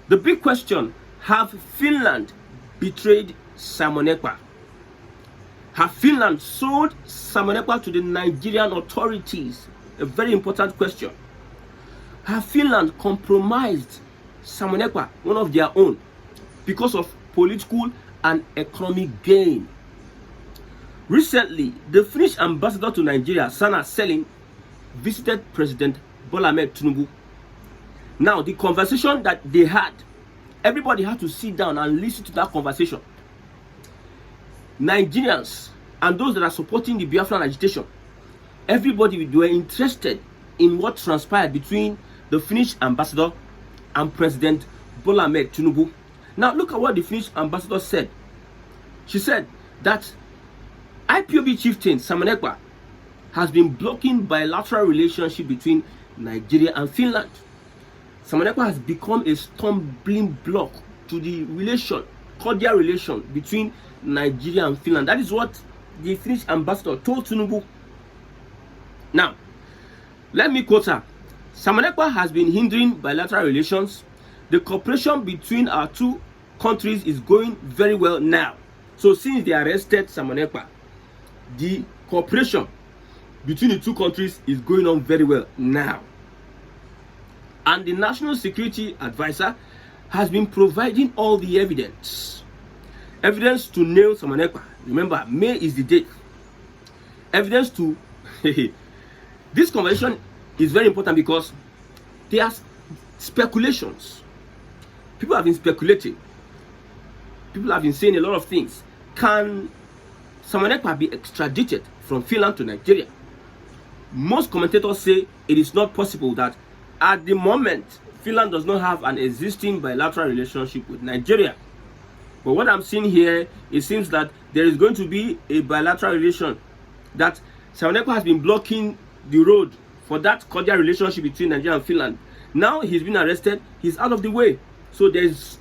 The big question: have Finland betrayed Simon Ekpa? Have Finland sold Simon Ekpa to the Nigerian authorities? A very important question. Have Finland compromised Simon Ekpa, one of their own, because of political and economic gain? Recently, the Finnish ambassador to Nigeria, Sana Selin, visited President Bola Ahmed Tinubu. Now, the conversation that they had, everybody had to sit down and listen to that conversation. Nigerians and those that are supporting the Biafran agitation, everybody were interested in what transpired between the Finnish ambassador and President Bola Ahmed Tinubu. Now, look at what the Finnish ambassador said. She said that IPOB chieftain Simon Ekpa has been blocking bilateral relationship between Nigeria and Finland. Simon Ekpa has become a stumbling block to the cordial relation between Nigeria and Finland. That is what the Finnish ambassador told Tinubu. Now, let me quote her. Simon Ekpa has been hindering bilateral relations. The cooperation between our two countries is going very well now. So since they arrested Simon Ekpa, the cooperation between the two countries is going on very well now. And the National Security Advisor has been providing all the evidence to nail Simon Ekpa. Remember, May is the date. Evidence to this conversation is very important because there are speculations. People have been speculating. People have been saying a lot of things. Can Simon Ekpa be extradited from Finland to Nigeria? Most commentators say it is not possible, that at the moment Finland does not have an existing bilateral relationship with Nigeria. But what I'm seeing here, it seems that there is going to be a bilateral relation, that Simon Ekpa has been blocking the road for that cordial relationship between Nigeria and Finland. Now he's been arrested, he's out of the way. So there's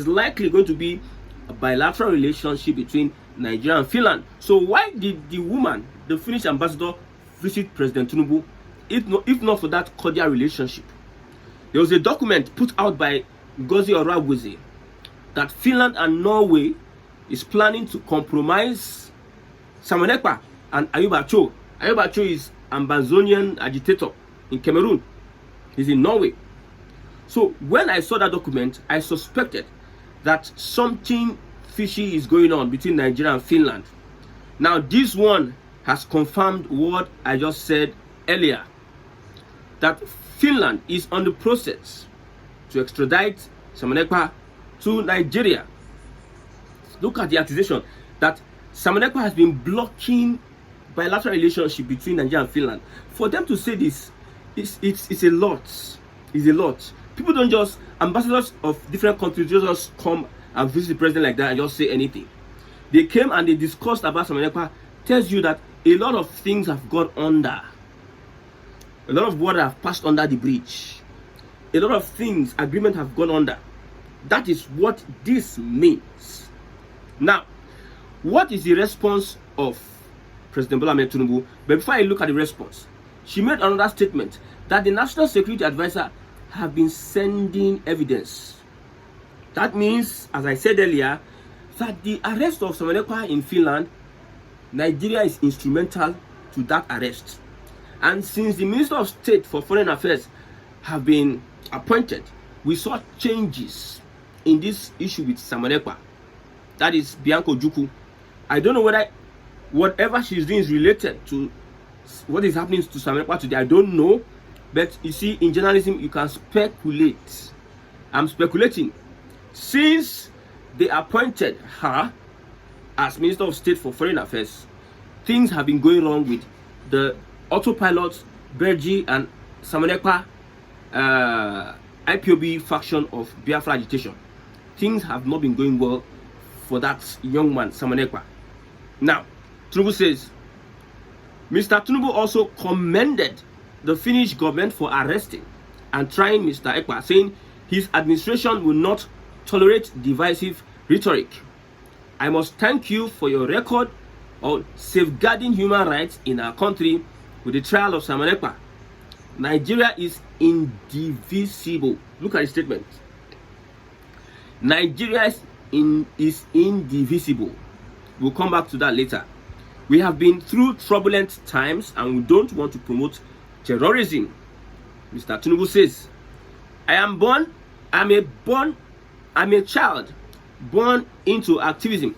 likely going to be a bilateral relationship between Nigeria and Finland. So why did the woman, the Finnish ambassador, visit President Tinubu if not for that cordial relationship? There was a document put out by Ngozi Orawuzie that Finland and Norway is planning to compromise Simon Ekpa and Ayuba Cho. Ayuba Cho is an Amazonian agitator in Cameroon. He's in Norway. So when I saw that document, I suspected that something fishy is going on between Nigeria and Finland. Now this one has confirmed what I just said earlier, that Finland is on the process to extradite Simon Ekpa to Nigeria. Look at the accusation that Simon Ekpa has been blocking bilateral relationship between Nigeria and Finland. For them to say this, it's a lot. It's a lot. People don't just, ambassadors of different countries just come and visit the president like that and just say anything. They came and they discussed about Simon Ekpa. Tells you that a lot of things have gone under. A lot of water have passed under the bridge. A lot of things, agreement have gone under. That is what this means. Now, what is the response of President Bola Ahmed Tinubu? But before I look at the response, she made another statement that the National Security Advisor have been sending evidence. That means, as I said earlier, that the arrest of Simon Ekpa in Finland, Nigeria is instrumental to that arrest. And since the Minister of State for Foreign Affairs have been appointed, we saw changes in this issue with Simon Ekpa. That is Bianca Ojukwu. I don't know whether whatever she's doing is related to what is happening to Simon Ekpa today. I don't know. But you see, in journalism, you can speculate. I'm speculating. Since they appointed her as Minister of State for Foreign Affairs, things have been going wrong with the autopilot, Bergie, and Simon Ekpa IPOB faction of Biafra agitation. Things have not been going well for that young man, Simon Ekpa. Now, Tinubu says, Mr. Tinubu also commended the Finnish government for arresting and trying Mr. Ekpa, saying his administration will not tolerate divisive rhetoric. I must thank you for your record on safeguarding human rights in our country with the trial of Simon Ekpa. Nigeria is indivisible. Look at the statement. Nigeria is indivisible. We'll come back to that later. We have been through turbulent times and we don't want to promote terrorism. Mr. Tinubu says, I'm a child born into activism,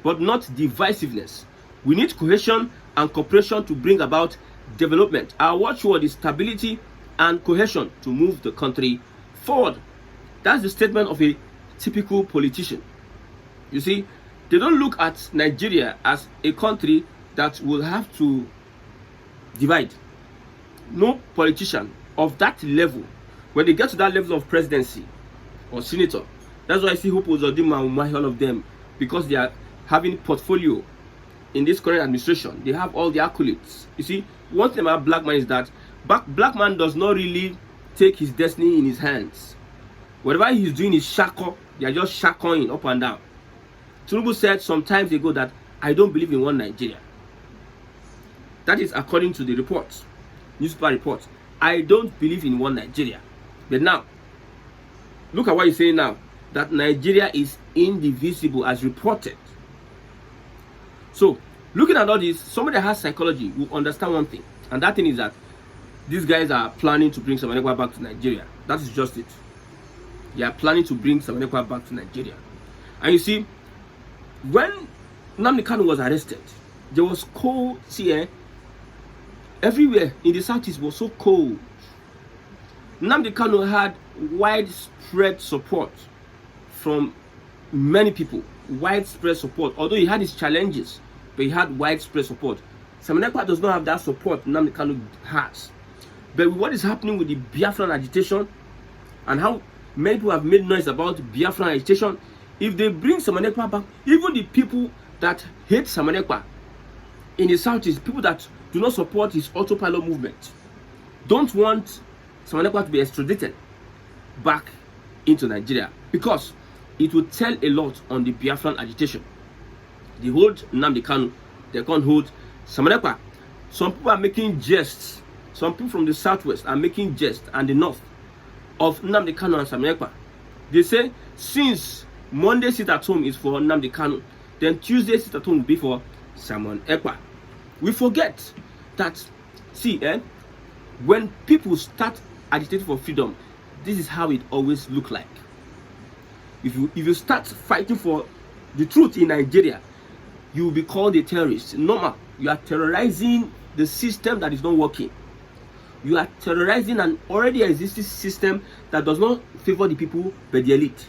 but not divisiveness. We need cohesion and cooperation to bring about development. Our watchword is stability and cohesion to move the country forward. That's the statement of a typical politician. You see, they don't look at Nigeria as a country that will have to divide. No politician of that level, when they get to that level of presidency or senator, that's why I see Hope Uzodinma and Umahi, all of them, because they are having portfolio in this current administration. They have all the accolades. You see, one thing about black man is that black man does not really take his destiny in his hands. Whatever he's doing is shako. They are just shakoing up and down. Tinubu said some times ago that I don't believe in one Nigeria. That is according to the report, newspaper report. I don't believe in one Nigeria. But now, look at what he's saying now, that Nigeria is indivisible as reported. So, looking at all this, somebody that has psychology will understand one thing. And that thing is that these guys are planning to bring Samanekwa back to Nigeria. That is just it. They are planning to bring Samanekwa back to Nigeria. And you see, when Nnamdi Kanu was arrested, there was cold. See, everywhere in the southeast was so cold. Nnamdi Kanu had widespread support from many people. Widespread support. Although he had his challenges, but he had widespread support. Samanekwa does not have that support Nnamdi Kanu has. But what is happening with the Biafran agitation and how many people have made noise about Biafran agitation, if they bring Samanekwa back, even the people that hate Samanekwa in the southeast, people that do not support his autopilot movement, don't want Samanekwa to be extradited back into Nigeria, because it will tell a lot on the Biafran agitation. They hold Nnamdi Kanu, they can't hold Samanekwa. Some people are making jests. Some people from the southwest are making jests and the north of Nnamdi Kanu and Samanekwa. They say since Monday sit at home is for Nnamdi Kanu, then Tuesday sit at home will be for Simon Ekpa. We forget that, see, when people start agitating for freedom, this is how it always look like. If you start fighting for the truth in Nigeria, you will be called a terrorist. Normal, you are terrorizing the system that is not working. You are terrorizing an already existing system that does not favor the people but the elite.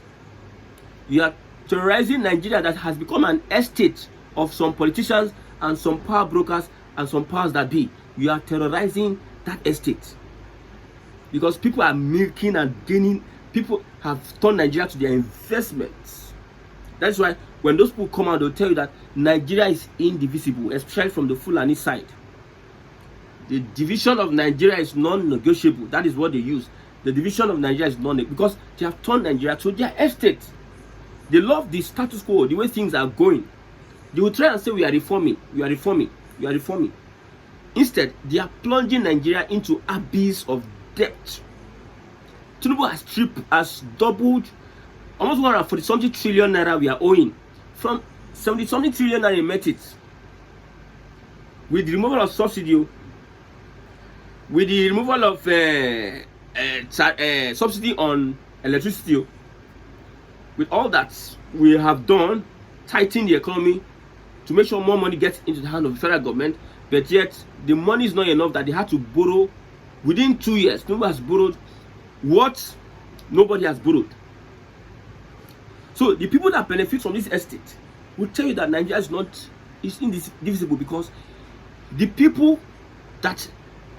You are terrorizing Nigeria that has become an estate of some politicians and some power brokers and some powers that be. You are terrorizing that estate because people are milking and gaining. People have turned Nigeria to their investments. That's why when those people come out, they'll tell you that Nigeria is indivisible, especially from the Fulani side. The division of Nigeria is non-negotiable. That is what they use. The division of Nigeria is non-negotiable because they have turned Nigeria to their estate. They love the status quo, the way things are going. They will try and say we are reforming, we are reforming, we are reforming. Instead, they are plunging Nigeria into abyss of debt. Tinubu has doubled, almost 140-something trillion naira we are owing. From 70-something trillion naira in met it. With the removal of subsidy, with the removal of subsidy on electricity, with all that we have done, tighten the economy to make sure more money gets into the hand of the federal government, but yet the money is not enough that they had to borrow. Within 2 years, Tinubu has borrowed what nobody has borrowed. So the people that benefit from this estate will tell you that Nigeria is indivisible because the people that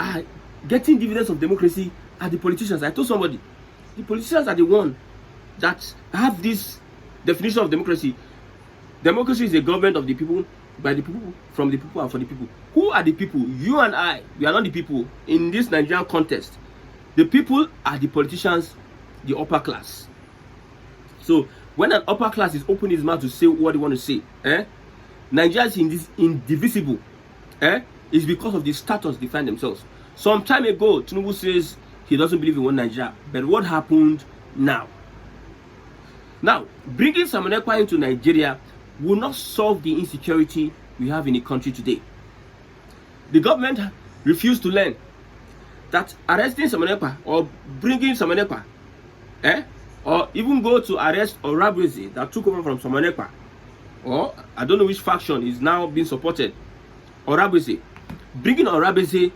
are getting dividends of democracy are the politicians. I told somebody, the politicians are the one that have this definition of democracy. Democracy is a government of the people, by the people, from the people, and for the people. Who are the people? You and I, we are not the people in this Nigerian contest. The people are the politicians, the upper class. So when an upper class is opening his mouth to say what they want to say, Nigeria is indivisible. It's because of the status they find themselves. Some time ago, Tinubu says he doesn't believe in one Nigeria. But what happened now? Now, bringing Samuel Ekpa into Nigeria will not solve the insecurity we have in the country today. The government refused to learn that arresting Samuel Ekpa or bringing Samuel Ekpa, or even go to arrest Orabese that took over from Samuel Ekpa, or I don't know which faction is now being supported, Orabese, bringing Orabese,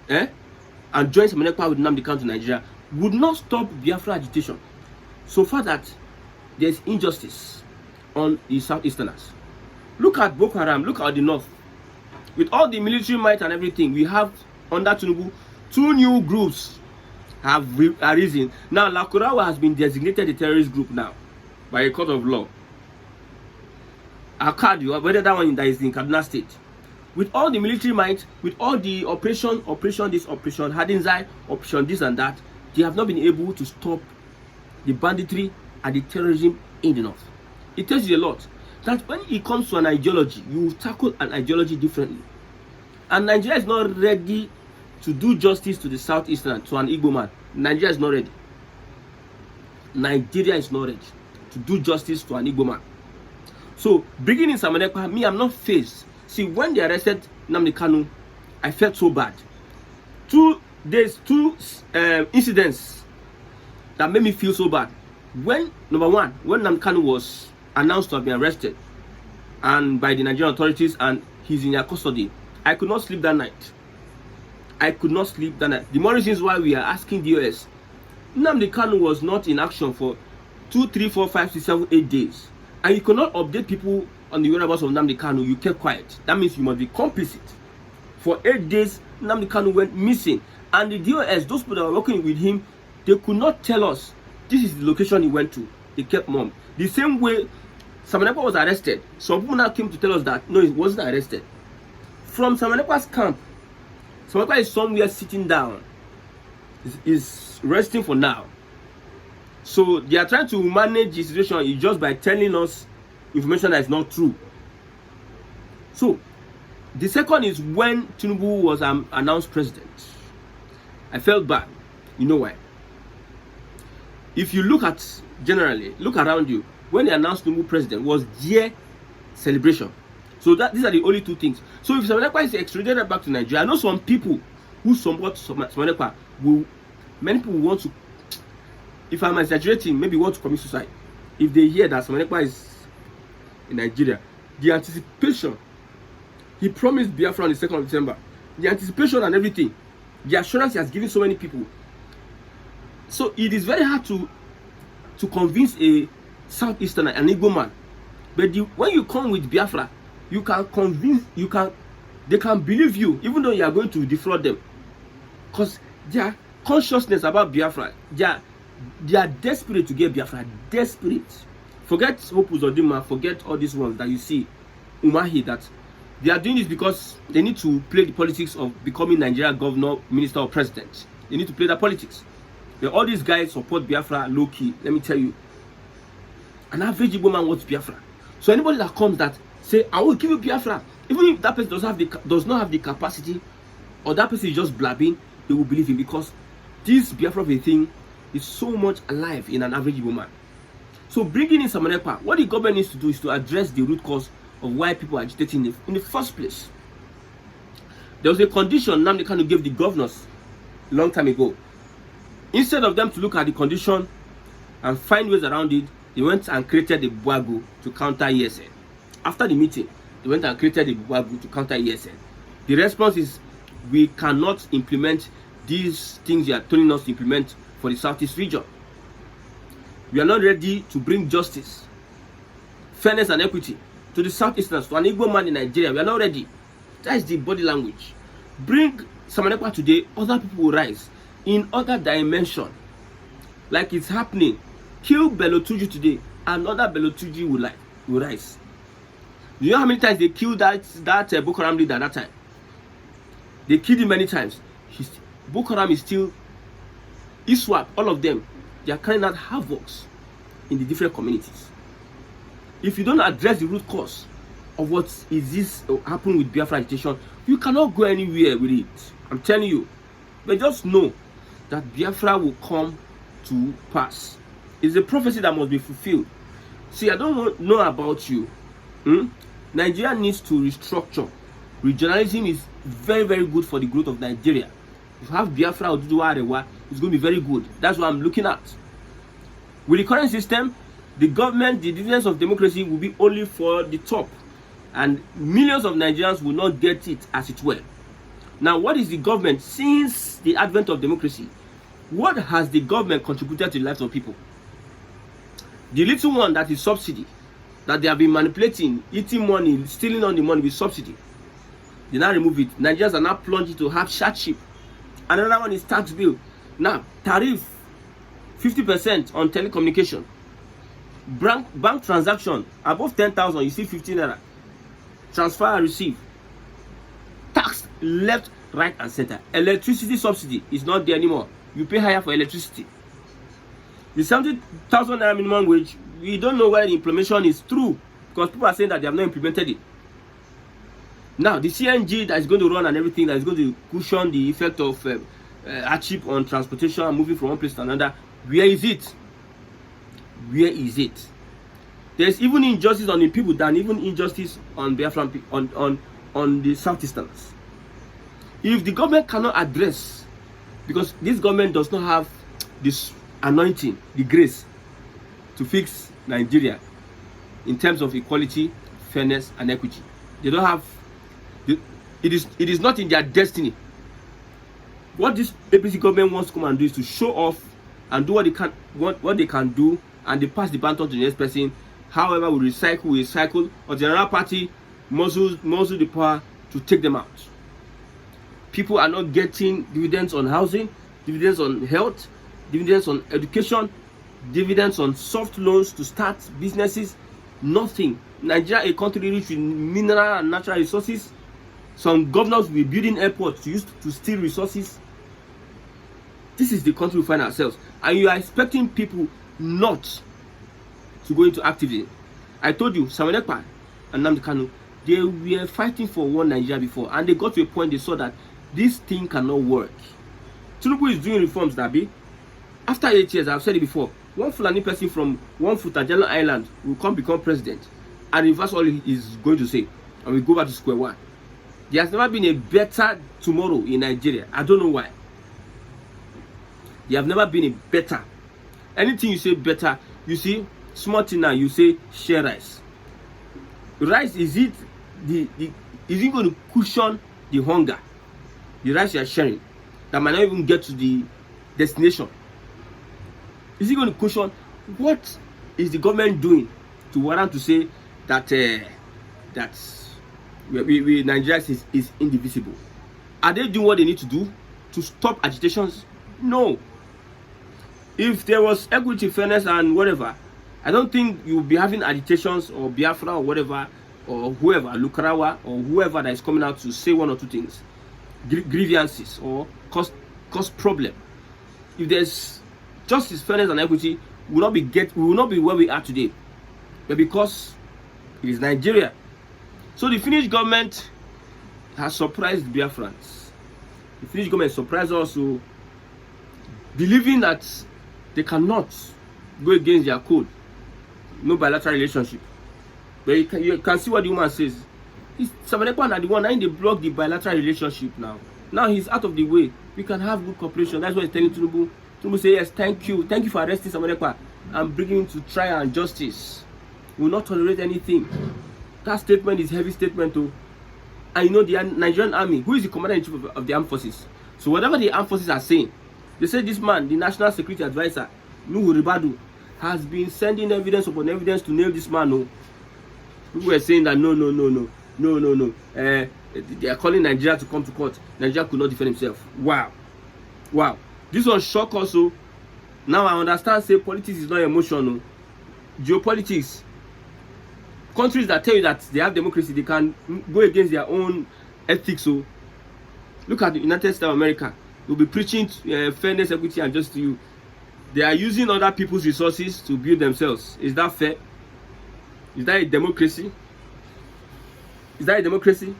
and join Samuel Ekpa with Nnamdi Kanu to Nigeria would not stop Biafra agitation. So far that there's injustice on the Southeasterners. Look at Boko Haram, look at the North. With all the military might and everything, we have under Tinubu 2 new groups have arisen. Now, Lakurawa has been designated a terrorist group now by a court of law. Akadu, whether that one that is in Kaduna State. With all the military might, with all the operation this, operation Hadinzai, operation this and that, they have not been able to stop the banditry and the terrorism in the North. It tells you a lot that when it comes to an ideology, you tackle an ideology differently. And Nigeria is not ready to do justice to the Southeastern, to an Igbo man. Nigeria is not ready. Nigeria is not ready to do justice to an Igbo man. So, bringing in Samuel Ekpa, me, I'm not faced. See, when they arrested Nnamdi Kanu, I felt so bad. 2 incidents that made me feel so bad. When, number one, when Nnamdi Kanu was announced to have been arrested and by the Nigerian authorities and he's in their custody, I could not sleep that night. I could not sleep that night. The more reasons why we are asking DOS. Nnamdi Kanu was not in action for 2, 3, 4, 5, 6, 7, 8 days. And you cannot update people on the whereabouts of Nnamdi Kanu. You kept quiet. That means you must be complicit. For 8 days, Nnamdi Kanu went missing. And the DOS, those people that were working with him, they could not tell us this is the location he went to. They kept mum. The same way Samuel Ekpa was arrested, some people now came to tell us that no, he wasn't arrested. From Samuel Ekpa's camp, Samuel Ekpa is somewhere sitting down. Is resting for now. So they are trying to manage the situation just by telling us information that is not true. So the second is when Tinubu was announced president. I felt bad. You know why? If you look at generally, look around you, when they announced Tinubu president was their celebration. So these are the only 2 things. So if Samuel Ekpa is extradited back to Nigeria, I know some people who support Samuel Ekpa many people want to, if I'm exaggerating, maybe want to commit suicide. If they hear that Samuel Ekpa is in Nigeria, the anticipation, he promised Biafra on the 2nd of December, the anticipation and everything, the assurance he has given so many people. So it is very hard to convince a Southeasterner, an Igbo man. But when you come with Biafra, you can convince, they can believe you, even though you are going to defraud them. Because their consciousness about Biafra, they are desperate to get Biafra. Desperate. Forget Hope Uzodinma, forget all these ones that you see, Umahi, that they are doing this because they need to play the politics of becoming Nigeria governor, minister, or president. They need to play that politics. But all these guys support Biafra low-key. Let me tell you, an average Igbo man wants Biafra. So anybody that comes that say, I will give you Biafra, even if that person does not have the capacity, or that person is just blabbing, they will believe him, because this Biafra thing is so much alive in an average Igbo man. So bringing in Samuel Ekpa, what the government needs to do is to address the root cause of why people are agitating in the first place. There was a condition Nnamdi Kanu gave the governors a long time ago. Instead of them to look at the condition and find ways around it, they went and created a Buagu to counter ESN. After the meeting, they went and created a Buagu to counter ESN. The response is, we cannot implement these things you are telling us to implement for the Southeast region. We are not ready to bring justice, fairness and equity to the Southeasterners, to an Igbo man in Nigeria. We are not ready. That is the body language. Bring Samuel Ekpa today, other people will rise in other dimension. Like it's happening. Kill Bello Tuju today, another Bello Tuju will rise. You know how many times they killed that Boko Haram leader at that time? They killed him many times. Boko Haram is still ISWAP, all of them. They are carrying out havocs in the different communities. If you don't address the root cause of what is this happening with Biafra agitation, you cannot go anywhere with it. I'm telling you. But just know that Biafra will come to pass. It's a prophecy that must be fulfilled. See, I don't know about you. Nigeria needs to restructure. Regionalism is very, very good for the growth of Nigeria. If you have Biafra or Dudu Arewa, it's going to be very good. That's what I'm looking at. With the current system, the government, the dividends of democracy will be only for the top, and millions of Nigerians will not get it as it were. Now, what is the government since the advent of democracy? What has the government contributed to the lives of people? The little one that is subsidy, that they have been manipulating, eating money, stealing on the money with subsidy, they now remove it. Nigerians are now plunged into hardship. Another one is tax bill. Now, tariff 50% on telecommunication. Bank transaction above 10,000, you see 15 naira. Transfer and receive. Tax left, right, and center. Electricity subsidy is not there anymore. You pay higher for electricity. The 70,000 naira minimum wage, we don't know whether the implementation is true, because people are saying that they have not implemented it. Now, the CNG that is going to run and everything that is going to cushion the effect of hardship on transportation and moving from one place to another, where is it? Where is it? There's even injustice on the people than even injustice on Biafran people, on the Southeasterners. If the government cannot address, because this government does not have this anointing, the grace to fix Nigeria in terms of equality, fairness, and equity. They don't have. It is not in their destiny. What this APC government wants to come and do is to show off and do what they can do, and they pass the baton to the next person. However, we recycle, or the other party muzzle the power to take them out. People are not getting dividends on housing, dividends on health, dividends on education, dividends on soft loans to start businesses. Nothing. Nigeria, a country rich with mineral and natural resources. Some governors will be building airports to steal resources. This is the country we find ourselves, and you are expecting people not to go into activism. I told you, Samuel Ekpa'S and Nnamdi Kanu, they were fighting for one Nigeria before, and they got to a point they saw that this thing cannot work. Tinubu is doing reforms, Dabi. After 8 years, I've said it before, one Fulani person from one Futajana island will become president, and reverse all he is going to say, and we go back to square one. There has never been a better tomorrow in Nigeria. I don't know why. There have never been a better. Anything you say better, you see, small thing now, you say share rice. Rice, is it going to cushion the hunger? The rice you are sharing that might not even get to the destination. Is it going to cushion? What is the government doing to warrant to say that Nigeria is indivisible? Are they doing what they need to do to stop agitations? No. If there was equity, fairness, and whatever, I don't think you'll be having agitations or Biafra or whatever, or whoever, Lukarawa or whoever that is coming out to say one or two things, grievances or cause problem. If there's justice, fairness, and equity, we will not be where we are today. But because it is Nigeria, so the Finnish government has surprised Biafrans. The Finnish government surprised us, so believing that they cannot go against their code, no bilateral relationship. But you can see what the woman says. Samuel Ekpa'S are the one now they block the bilateral relationship now. Now he's out of the way. We can have good cooperation. That's what he's telling Tinubu. Tinubu say yes, thank you for arresting Samuel Ekpa'S and bringing him to trial and justice. We will not tolerate anything. That statement is a heavy statement too. And you know the Nigerian army, who is the commander-in-chief of the armed forces? So whatever the armed forces are saying, they say this man, the national security advisor, Nuhu Ribadu, has been sending evidence upon evidence to nail this man. No, people were saying that no. They are calling Nigeria to come to court. Nigeria could not defend himself. Wow. This one shock also. Now I understand. Say politics is not emotional. Geopolitics. Countries that tell you that they have democracy, they can go against their own ethics. So look at the United States of America. They'll be preaching fairness, equity, and justice to you. They are using other people's resources to build themselves. Is that fair? Is that a democracy? Is that a democracy?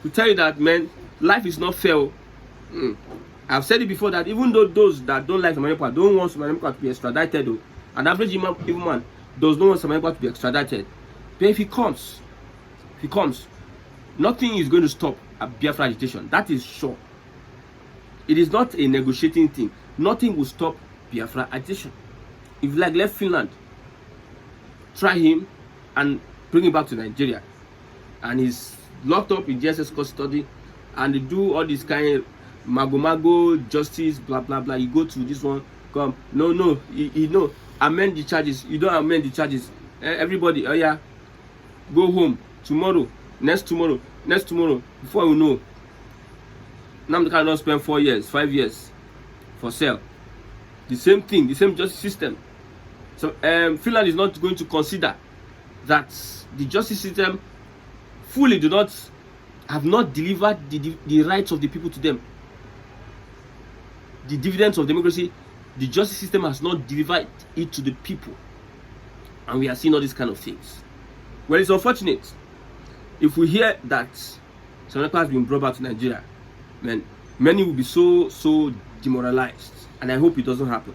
To tell you that, man, life is not fair. I've said it before that even though those that don't like America don't want America to be extradited, an average human man does not want Samuel Ekpa to be extradited. But if he comes, nothing is going to stop a Biafra agitation. That is sure. It is not a negotiating thing. Nothing will stop Biafra agitation. If you like, let Finland try him and bring him back to Nigeria, and he's locked up in JSS custody, and they do all this kind of mago justice, blah blah blah. You go to this one, come, no, you know, amend the charges. You don't amend the charges. Everybody, oh yeah, go home tomorrow, next tomorrow. Before we know, now they cannot spend 4 years, 5 years for sale. The same thing, the same justice system. So Finland is not going to consider that the justice system fully have not delivered the rights of the people to them. The dividends of democracy, the justice system has not delivered it to the people. And we are seeing all these kind of things. Well, it's unfortunate. If we hear that Samuel Ekpa has been brought back to Nigeria, man, many will be so demoralized. And I hope it doesn't happen.